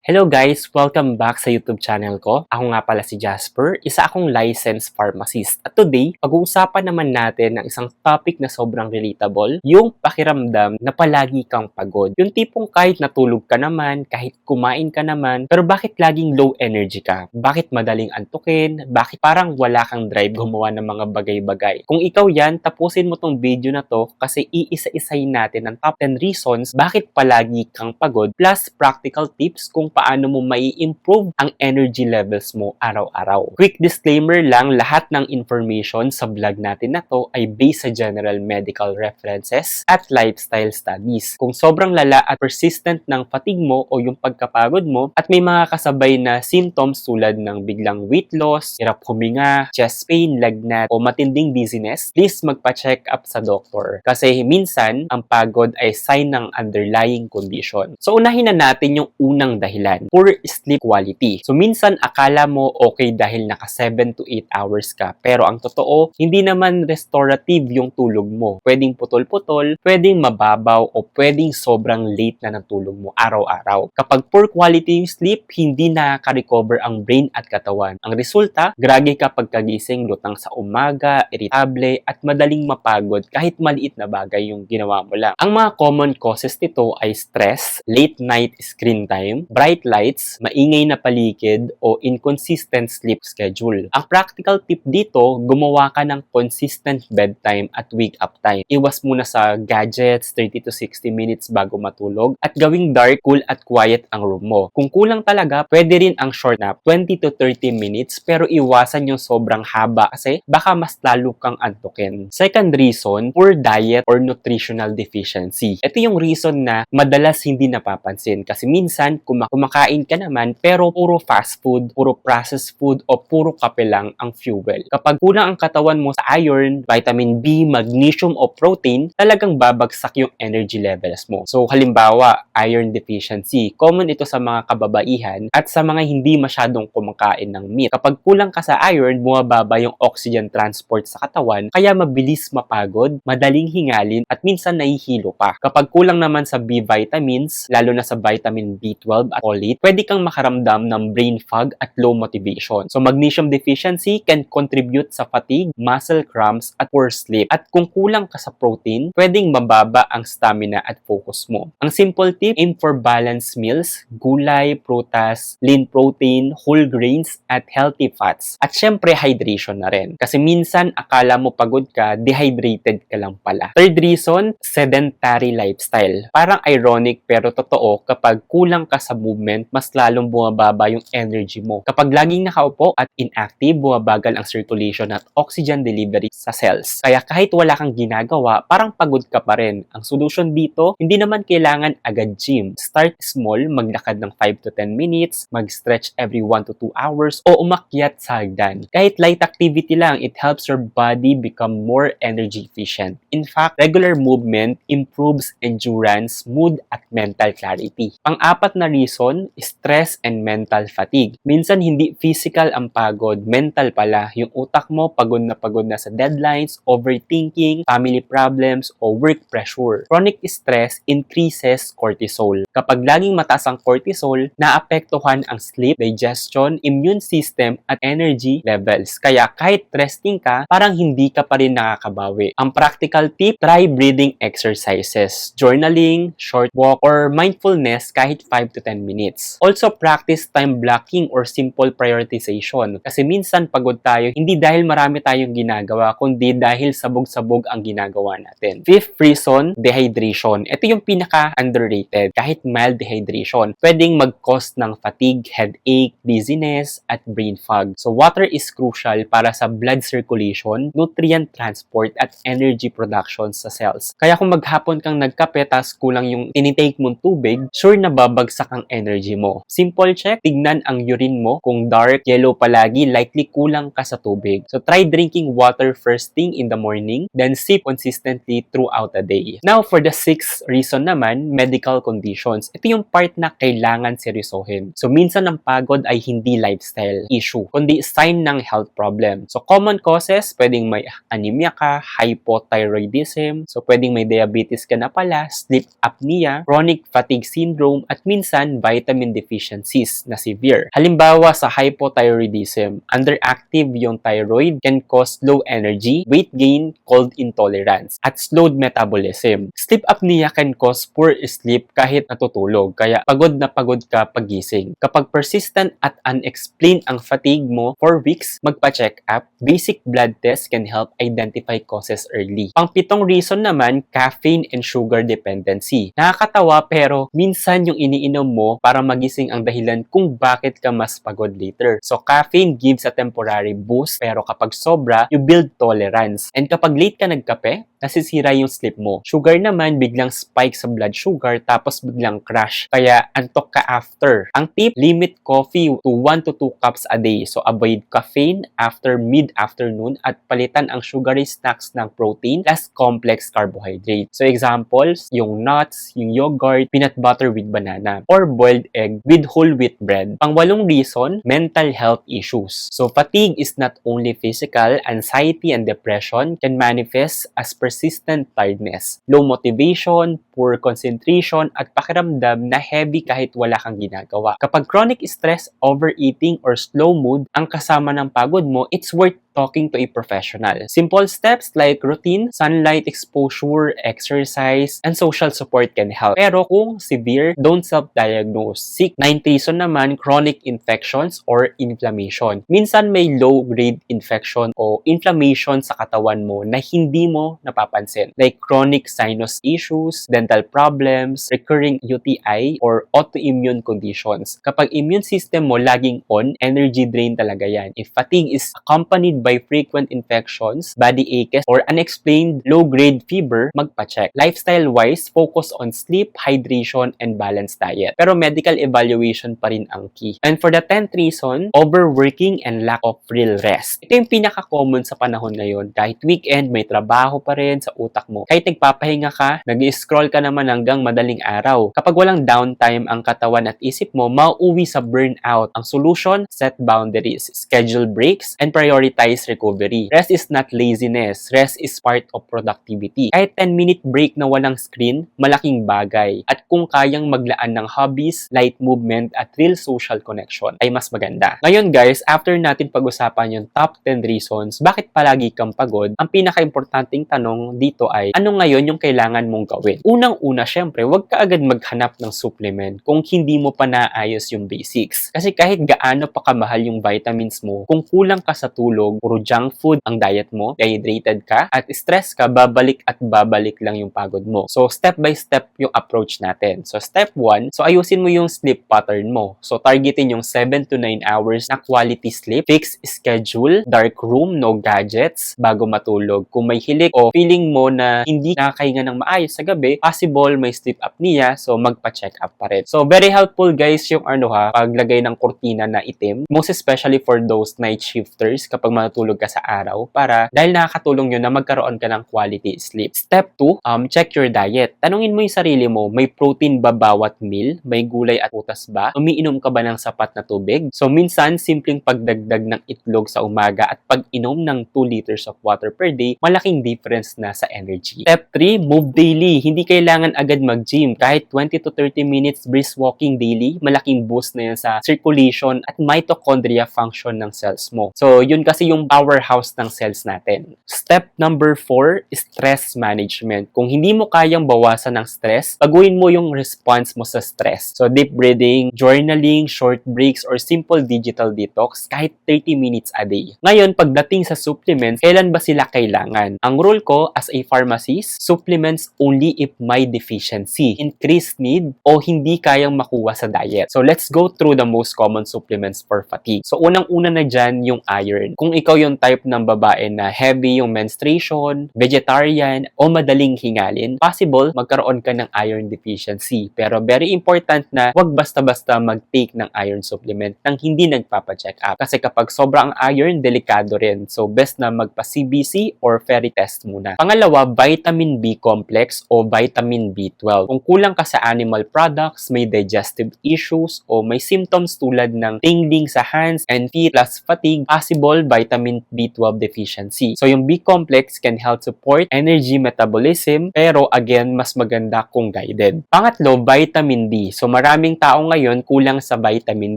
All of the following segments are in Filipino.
Hello guys! Welcome back sa YouTube channel ko. Ako nga pala si Jasper, isa akong licensed pharmacist. At today, pag-uusapan naman natin ng isang topic na sobrang relatable, yung pakiramdam na palagi kang pagod. Yung tipong kahit natulog ka naman, kahit kumain ka naman, pero bakit laging low energy ka? Bakit madaling antukin? Bakit parang wala kang drive gumawa ng mga bagay-bagay? Kung ikaw yan, tapusin mo tong video na to kasi iisa-isayin natin ang top 10 reasons bakit palagi kang pagod plus practical tips kung paano mo mai-improve ang energy levels mo araw-araw. Quick disclaimer lang, lahat ng information sa vlog natin na to ay based sa general medical references at lifestyle studies. Kung sobrang lala at persistent ng fatigue mo o yung pagkapagod mo at may mga kasabay na symptoms tulad ng biglang weight loss, hirap huminga, chest pain, lagnat o matinding dizziness, please magpa-check up sa doktor. Kasi minsan, ang pagod ay sign ng underlying condition. So unahin na natin yung unang dahilan. Poor sleep quality. So minsan akala mo okay dahil naka 7 to 8 hours ka. Pero ang totoo, hindi naman restorative yung tulog mo. Pwedeng putol-putol, pwedeng mababaw, o pwedeng sobrang late na ng tulog mo araw-araw. Kapag poor quality yung sleep, hindi nakaka-recover ang brain at katawan. Ang resulta, grage ka pagkagising, lutang sa umaga, irritable, at madaling mapagod kahit maliit na bagay yung ginawa mo lang. Ang mga common causes nito ay stress, late night screen time, bright lights, maingay na paligid, o inconsistent sleep schedule. Ang practical tip dito, gumawa ka ng consistent bedtime at wake-up time. Iwas muna sa gadgets 30 to 60 minutes bago matulog at gawing dark, cool at quiet ang room mo. Kung kulang talaga, pwede rin ang short nap 20 to 30 minutes pero iwasan yung sobrang haba kasi baka mas lalo kang antukin. Second reason, poor diet or nutritional deficiency. Ito yung reason na madalas hindi napapansin kasi minsan kumakain ka naman pero puro fast food, puro processed food o puro kape lang ang fuel. Kapag kulang ang katawan mo sa iron, vitamin B, magnesium o protein, talagang babagsak yung energy levels mo. So halimbawa, iron deficiency. Common ito sa mga kababaihan at sa mga hindi masyadong kumakain ng meat. Kapag kulang ka sa iron, bumababa yung oxygen transport sa katawan kaya mabilis mapagod, madaling hingalin at minsan nahihilo pa. Kapag kulang naman sa B vitamins, lalo na sa vitamin B12 at folate, pwede kang makaramdam ng brain fog at low motivation. So magnesium deficiency can contribute sa fatigue, muscle cramps at poor sleep. At kung kulang ka sa protein, pwedeng mababa ang stamina at focus mo. Ang simple tip, aim for balanced meals, gulay, prutas, lean protein, whole grains at healthy fats. At syempre hydration na rin. Kasi minsan akala mo pagod ka, dehydrated ka lang pala. Third reason, sedentary lifestyle. Parang ironic pero totoo, kapag kulang ka sa movement, mas lalong bumababa yung energy mo. Kapag laging nakaupo at inactive, bumabagal ang circulation at oxygen delivery sa cells. Kaya kahit wala kang ginagawa, parang pagod ka pa rin. Ang solution dito, hindi naman kailangan agad gym. Start small, maglakad ng 5 to 10 minutes, mag-stretch every 1 to 2 hours, o umakyat sa hagdan. Kahit light activity lang, it helps your body become more energy efficient. In fact, regular movement improves endurance, mood, at mental clarity. Pang-apat na reason, stress and mental fatigue. Minsan hindi physical ang pagod, mental pala. Yung utak mo pagod na sa deadlines, overthinking, family problems, o work pressure. Chronic stress increases cortisol. Kapag laging mataas ang cortisol, naapektuhan ang sleep, digestion, immune system, at energy levels. Kaya kahit resting ka, parang hindi ka pa rin nakakabawi. Ang practical tip, try breathing exercises, journaling, short walk, or mindfulness kahit 5 to 10 minutes. Also, practice time blocking or simple prioritization. Kasi minsan pagod tayo, hindi dahil marami tayong ginagawa, kundi dahil sabog-sabog ang ginagawa natin. Fifth reason, dehydration. Ito yung pinaka-underrated. Kahit mild dehydration, pwedeng mag-cause ng fatigue, headache, dizziness, at brain fog. So, water is crucial para sa blood circulation, nutrient transport, at energy production sa cells. Kaya kung maghapon kang nagkape, tas kulang yung tinitake mong tubig, sure na babagsak ang energy mo. Simple check, tignan ang urine mo. Kung dark, yellow palagi, likely kulang ka sa tubig. So try drinking water first thing in the morning, then sip consistently throughout the day. Now for the sixth reason naman, medical conditions. Ito yung part na kailangan seryosohin. So minsan ang pagod ay hindi lifestyle issue, kundi sign ng health problem. So common causes, pwedeng may anemia ka, hypothyroidism, so pwedeng may diabetes ka na pala, sleep apnea, chronic fatigue syndrome, at minsan vitamin deficiencies na severe. Halimbawa sa hypothyroidism, underactive yung thyroid can cause low energy, weight gain, cold intolerance, at slowed metabolism. Sleep apnea can cause poor sleep kahit natutulog, kaya pagod na pagod ka pagising. Kapag persistent at unexplained ang fatigue mo for weeks, magpa-check up. Basic blood test can help identify causes early. Pang-pitong reason naman, caffeine and sugar dependency. Nakakatawa pero minsan yung iniinom mo para magising ang dahilan kung bakit ka mas pagod later. So caffeine gives a temporary boost pero kapag sobra, you build tolerance. And kapag late ka nagkape, nasisira yung sleep mo. Sugar naman, biglang spike sa blood sugar tapos biglang crash. Kaya antok ka after. Ang tip, limit coffee to 1 to 2 cups a day. So avoid caffeine after mid-afternoon at palitan ang sugary snacks ng protein plus complex carbohydrate. So examples, yung nuts, yung yogurt, peanut butter with banana, or boiled egg with whole wheat bread. Pang-walong reason, mental health issues. So fatigue is not only physical, anxiety and depression can manifest as persistent tiredness, low motivation, poor concentration, at pakiramdam na heavy kahit wala kang ginagawa. Kapag chronic stress, overeating, or slow mood ang kasama ng pagod mo, it's worth talking to a professional. Simple steps like routine, sunlight exposure, exercise, and social support can help. Pero kung severe, don't self-diagnose. Seek. Ninth reason naman, chronic infections or inflammation. Minsan may low-grade infection o inflammation sa katawan mo na hindi mo napapansin. Like chronic sinus issues, dental problems, recurring UTI, or autoimmune conditions. Kapag immune system mo laging on, energy drain talaga yan. If fatigue is accompanied by frequent infections, body aches, or unexplained low-grade fever, magpa-check. Lifestyle-wise, focus on sleep, hydration, and balanced diet. Pero medical evaluation pa rin ang key. And for the 10th reason, overworking and lack of real rest. Ito yung pinaka-common sa panahon ngayon. Kahit weekend, may trabaho pa rin sa utak mo. Kahit nagpapahinga ka, nag-scroll ka naman hanggang madaling araw. Kapag walang downtime ang katawan at isip mo, mauuwi sa burnout. Ang solution, set boundaries, schedule breaks, and prioritize recovery. Rest is not laziness. Rest is part of productivity. Kahit 10-minute break na walang screen, malaking bagay. At kung kayang maglaan ng hobbies, light movement, at real social connection, ay mas maganda. Ngayon guys, after natin pag-usapan yung top 10 reasons bakit palagi kang pagod, ang pinaka-importanting tanong dito ay, ano ngayon yung kailangan mong gawin? Unang-una, syempre, huwag ka agad maghanap ng supplement kung hindi mo pa naayos yung basics. Kasi kahit gaano pa kamahal yung vitamins mo, kung kulang ka sa tulog, puro junk food ang diet mo, dehydrated ka, at stress ka, babalik at babalik lang yung pagod mo. So, step by step yung approach natin. So, step 1, so ayusin mo yung sleep pattern mo. So, targetin yung 7 to 9 hours na quality sleep, fixed schedule, dark room, no gadgets, bago matulog. Kung may hilik o feeling mo na hindi nakakahinga ng maayos sa gabi, possible may sleep apnea, so magpa-check up pa rin. So, very helpful guys yung paglagay ng kurtina na itim, most especially for those night shifters kapag matulog ka sa araw dahil nakakatulong yun na magkaroon ka ng quality sleep. Step 2, check your diet. Tanungin mo yung sarili mo, may protein ba bawat meal? May gulay at putas ba? Umiinom ka ba ng sapat na tubig? So minsan, simpleng pagdagdag ng itlog sa umaga at pag-inom ng 2 liters of water per day, malaking difference na sa energy. Step 3, move daily. Hindi kailangan agad mag-gym. Kahit 20 to 30 minutes brisk walking daily, malaking boost na yan sa circulation at mitochondria function ng cells mo. So yun kasi yung powerhouse ng cells natin. Step number 4, stress management. Kung hindi mo kayang bawasan ng stress, baguhin mo yung response mo sa stress. So deep breathing, journaling, short breaks, or simple digital detox kahit 30 minutes a day. Ngayon, pagdating sa supplements, kailan ba sila kailangan? Ang rule ko as a pharmacist, supplements only if may deficiency, increased need, o hindi kayang makuha sa diet. So let's go through the most common supplements for fatigue. So unang-una na dyan yung iron. Kung ikaw yung type ng babae na heavy yung menstruation, vegetarian, o madaling hingalin, possible magkaroon ka ng iron deficiency. Pero very important na wag basta-basta mag-take ng iron supplement nang hindi nagpapa-check up. Kasi kapag sobrang iron, delikado rin. So best na magpa-CBC or ferric test muna. Pangalawa, vitamin B complex o vitamin vitamin B12. Kung kulang ka sa animal products, may digestive issues, o may symptoms tulad ng tingling sa hands and feet plus fatigue, possible vitamin B12 deficiency. So yung B-complex can help support energy metabolism, pero again, mas maganda kung guided. Pangatlo, vitamin D. So maraming tao ngayon kulang sa vitamin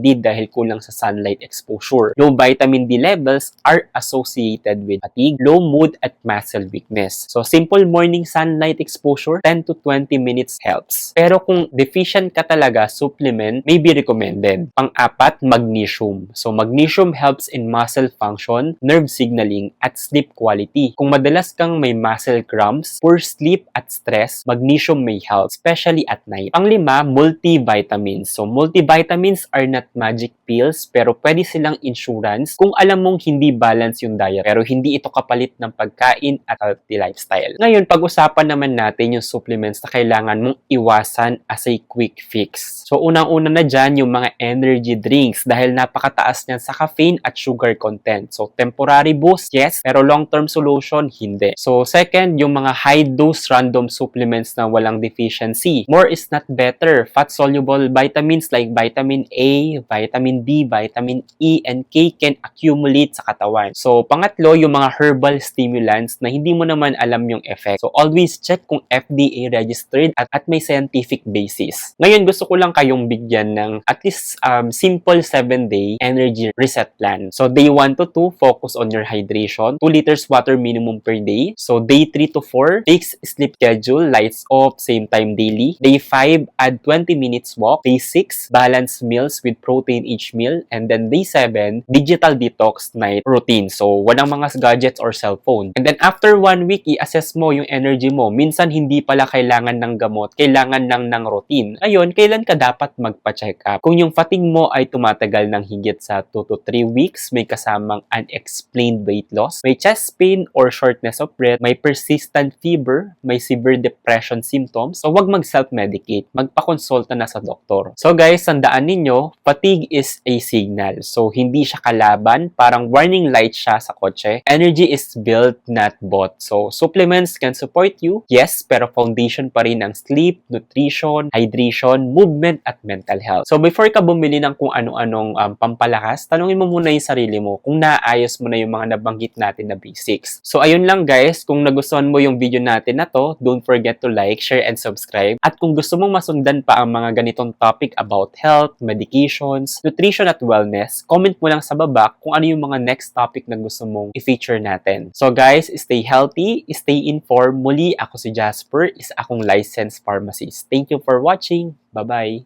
D dahil kulang sa sunlight exposure. Low vitamin D levels are associated with fatigue, low mood, at muscle weakness. So simple morning sunlight exposure, 10 to 20 minutes helps. Pero kung deficient ka talaga, supplement may be recommended. Pang-apat, magnesium. So magnesium helps in muscle function, nerve signaling, at sleep quality. Kung madalas kang may muscle cramps, poor sleep at stress, magnesium may help, especially at night. Panglima, multivitamins. So multivitamins are not magic pills, pero pwede silang insurance kung alam mong hindi balance yung diet, pero hindi ito kapalit ng pagkain at healthy lifestyle. Ngayon, pag-usapan naman natin yung supplements na kailangan mong iwasan as a quick fix. So unang-una na dyan yung mga energy drinks dahil napakataas niyan sa caffeine at sugar content. So temporary boost, yes, pero long-term solution, hindi. So second, yung mga high-dose random supplements na walang deficiency. More is not better. Fat-soluble vitamins like vitamin A, vitamin D, vitamin E, and K can accumulate sa katawan. So pangatlo, yung mga herbal stimulants na hindi mo naman alam yung effect. So always check kung FDA registered at may scientific basis. Ngayon, gusto ko lang kayong bigyan ng at least simple 7-day energy reset plan. So day 1 to 2, focus on your hydration. 2 liters water minimum per day. So day 3 to 4, fixed sleep schedule, lights off, same time daily. Day 5, add 20 minutes walk. Day 6, balance meals with protein each meal. And then day 7, digital detox night routine. So walang mga gadgets or cellphone. And then after 1 week, i-assess mo yung energy mo. Minsan hindi pala kailangan ng gamot, kailangan lang ng routine. Ayun, kailan ka dapat magpa-check up? Kung yung fatigue mo ay tumatagal ng higit sa 2 to 3 weeks, may kasamang unexplained weight loss, may chest pain or shortness of breath, may persistent fever, may severe depression symptoms, so wag mag-self-medicate, magpa-konsulta na sa doktor. So guys, tandaan ninyo, fatigue is a signal. So hindi siya kalaban, parang warning light siya sa kotse. Energy is built, not bought. So supplements can support you, yes, pero foundation pa rin ang sleep, nutrition, hydration, movement, at mental health. So before ka bumili ng kung ano-anong pampalakas, tanungin mo muna yung sarili mo kung naayos mo na yung mga nabanggit natin na basics. So ayun lang guys, kung nagustuhan mo yung video natin na to, don't forget to like, share, and subscribe. At kung gusto mong masundan pa ang mga ganitong topic about health, medications, nutrition, at wellness, comment mo lang sa baba kung ano yung mga next topic na gusto mong i-feature natin. So guys, stay healthy, stay informed. Muli, ako si Jasper, isa akong licensed pharmacist. Thank you for watching. Bye-bye!